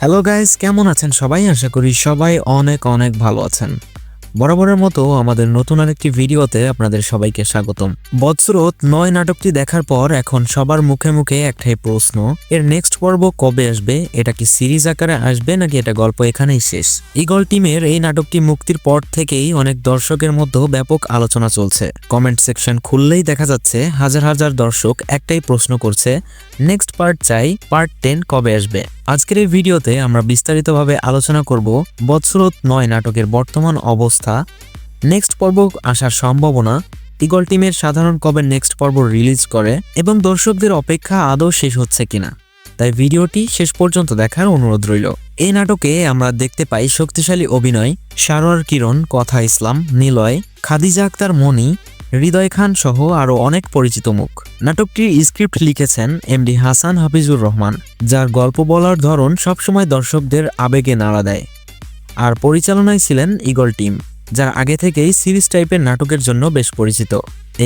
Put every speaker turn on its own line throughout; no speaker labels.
Hello guys, কেমন আছেন সবাই? আশা করি সবাই অনেক অনেক ভালো আছেন। বরাবরের মতো আমাদের নতুন আরেকটি ভিডিওতে আপনাদের সবাইকে স্বাগতম। বদসুরত ৯ নাটকটি দেখার পর এখন সবার মুখে মুখে একটাই প্রশ্ন, এর নেক্সট পর্ব কবে আসবে? এটা কি সিরিজ আকারে আসবে নাকি এটা গল্প এখানেই শেষ? ঈগল টিমের এই নাটকটি মুক্তির পর থেকেই অনেক দর্শকের মধ্যে ব্যাপক আলোচনা চলছে। কমেন্ট সেকশন খুললেই দেখা যাচ্ছে হাজার হাজার দর্শক একটাই প্রশ্ন করছে, নেক্সট পার্ট চাই, পার্ট 10 কবে আসবে? আজকের এই ভিডিওতে আমরা বিস্তারিতভাবে আলোচনা করব বদসুরত ৯ নাটকের বর্তমান অবস্থা, নেক্সট পর্ব আসার সম্ভাবনা, ঈগল টিমের সাধারণ কবে নেক্সট পর্ব রিলিজ করে এবং দর্শকদের অপেক্ষা আদৌ শেষ হচ্ছে কিনা। তাই ভিডিওটি শেষ পর্যন্ত দেখার অনুরোধ রইল। এই নাটকে আমরা দেখতে পাই শক্তিশালী অভিনয়, সারোয়ার কিরণ, কথা ইসলাম, নিলয়, খাদিজা আক্তার মনি, হৃদয় খান সহ আরও অনেক পরিচিত মুখ। নাটকটির স্ক্রিপ্ট লিখেছেন এমডি হাসান হাফিজুর রহমান, যার গল্প বলার ধরন সবসময় দর্শকদের আবেগে নাড়া দেয়। আর পরিচালনায় ছিলেন ঈগল টিম, যার আগে থেকেই সিরিজ টাইপের নাটকের জন্য বেশ পরিচিত।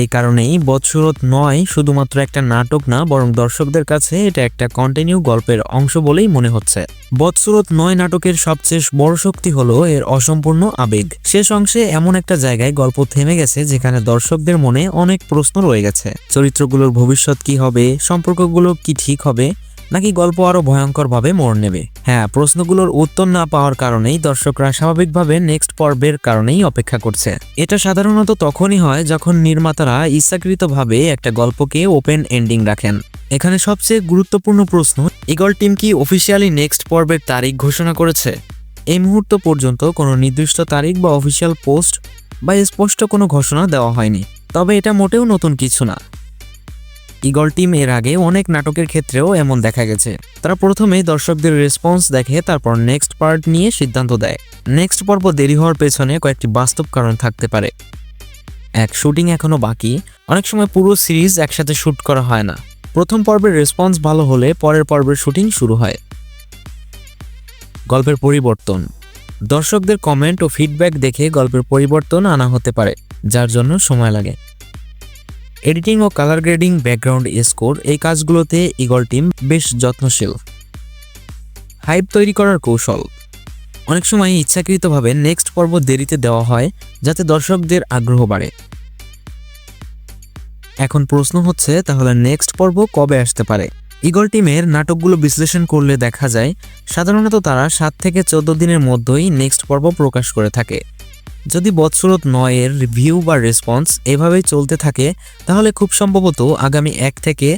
এই কারণেই বদসুরত ৯ শুধুমাত্র একটা নাটক না, বরং দর্শকদের কাছে এটা একটা কন্টিনিউ গল্পের অংশ বলেই মনে হচ্ছে। বদসুরত ৯ নাটকের সবচেয়ে বড় শক্তি হলো এর অসম্পূর্ণ আবেগ। শেষ অংশে এমন একটা জায়গায় গল্প থেমে গেছে যেখানে দর্শকদের মনে অনেক প্রশ্ন রয়ে গেছে। চরিত্রগুলোর ভবিষ্যৎ কি হবে, সম্পর্কগুলো কি ঠিক হবে, নাকি গল্প আরো ভয়ঙ্করভাবে মোড় নেবে? হ্যাঁ, প্রশ্নগুলোর উত্তর না পাওয়ার কারণেই দর্শকরা স্বাভাবিকভাবে নেক্সট পর্বের কারণেই অপেক্ষা করছে। এটা সাধারণত তখনই হয় যখন নির্মাতারা ইচ্ছাকৃতভাবে একটা গল্পকে ওপেন এন্ডিং রাখেন। এখানে সবচেয়ে গুরুত্বপূর্ণ প্রশ্ন, ঈগল টিম কি অফিসিয়ালি নেক্সট পর্বের তারিখ ঘোষণা করেছে? এই মুহূর্ত পর্যন্ত কোনো নির্দিষ্ট তারিখ বা অফিসিয়াল পোস্ট বা স্পষ্ট কোনো ঘোষণা দেওয়া হয়নি। তবে এটা মোটেও নতুন কিছু না। ঈগল টিম এর আগে অনেক নাটকের ক্ষেত্রেও এমন দেখা গেছে। তারা প্রথমে দর্শকদের রেসপন্স দেখে, তারপর নেক্সট পার্ট নিয়ে সিদ্ধান্ত দেয়। নেক্সট পর্ব দেরি হওয়ার পেছনে কয়েকটি বাস্তব কারণ থাকতে পারে। এক, শুটিং এখনো বাকি। অনেক সময় পুরো সিরিজ একসাথে শুট করা হয় না। প্রথম পর্বের রেসপন্স ভালো হলে পরের পর্বের শুটিং শুরু হয়। গল্পের পরিবর্তন, দর্শকদের কমেন্ট ও ফিডব্যাক দেখে গল্পের পরিবর্তন আনা হতে পারে, যার জন্য সময় লাগে। এডিটিং ও কালার গ্রেডিং, ব্যাকগ্রাউন্ড স্কোর, এই কাজগুলোতে ঈগল টিম বেশ যত্নশীল। হাইপ তৈরি করার কৌশল, অনেক সময় ইচ্ছাকৃতভাবে নেক্সট পর্ব দেরিতে দেওয়া হয় যাতে দর্শকদের আগ্রহ বাড়ে। এখন প্রশ্ন হচ্ছে, তাহলে নেক্সট পর্ব কবে আসতে পারে? ঈগল টিমের নাটকগুলো বিশ্লেষণ করলে দেখা যায় সাধারণত তারা 7 থেকে 14 দিনের মধ্যেই নেক্সট পর্ব প্রকাশ করে থাকে। যদি বদসুরত ৯ এর রিভিউ বা রেসপন্স এভাবেই চলতে থাকে, তাহলে খুব সম্ভবত আগামী 1 থেকে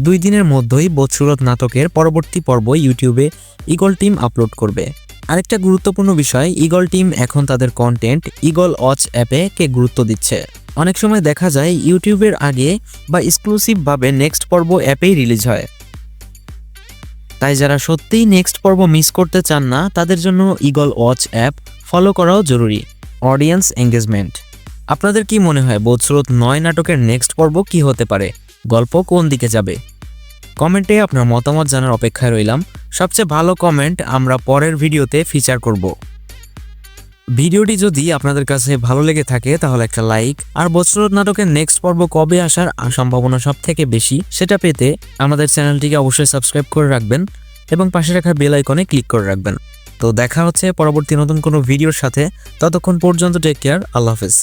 2 দিনের মধ্যেই বদসুরত নাটকের পরবর্তী পর্ব ইউটিউবে ঈগল টিম আপলোড করবে। আরেকটা গুরুত্বপূর্ণ বিষয়, ঈগল টিম এখন তাদের কন্টেন্ট ঈগল ওয়াচ অ্যাপে গুরুত্ব দিচ্ছে। অনেক সময় দেখা যায় ইউটিউবের আগে বা এক্সক্লুসিভভাবে নেক্সট পর্ব অ্যাপেই রিলিজ হয়। তাই যারা সত্যিই নেক্সট পর্ব মিস করতে চান না, তাদের জন্য ঈগল ওয়াচ অ্যাপ ফলো করাও জরুরি। অডিয়েন্স এঙ্গেজমেন্ট, আপনাদের কি মনে হয় বদসুরত ৯ নাটকের নেক্সট পর্ব কি হতে পারে? গল্প কোন দিকে যাবে? কমেন্টে আপনার মতামত জানার অপেক্ষায় রইলাম। সবচেয়ে ভালো কমেন্ট আমরা পরের ভিডিওতে ফিচার করব। ভিডিওটি যদি আপনাদের কাছে ভালো লেগে থাকে তাহলে একটা লাইক, আর বদসুরত নাটকের নেক্সট পর্ব কবে আসার সম্ভাবনা সব থেকে বেশি সেটা পেতে আমাদের চ্যানেলটিকে অবশ্যই সাবস্ক্রাইব করে রাখবেন এবং পাশে রাখা বেল আইকনে ক্লিক করে রাখবেন। তো দেখা হচ্ছে পরবর্তী নতুন কোনো ভিডিওর সাথে। ততক্ষণ পর্যন্ত টেক কেয়ার, আল্লাহ হাফেজ।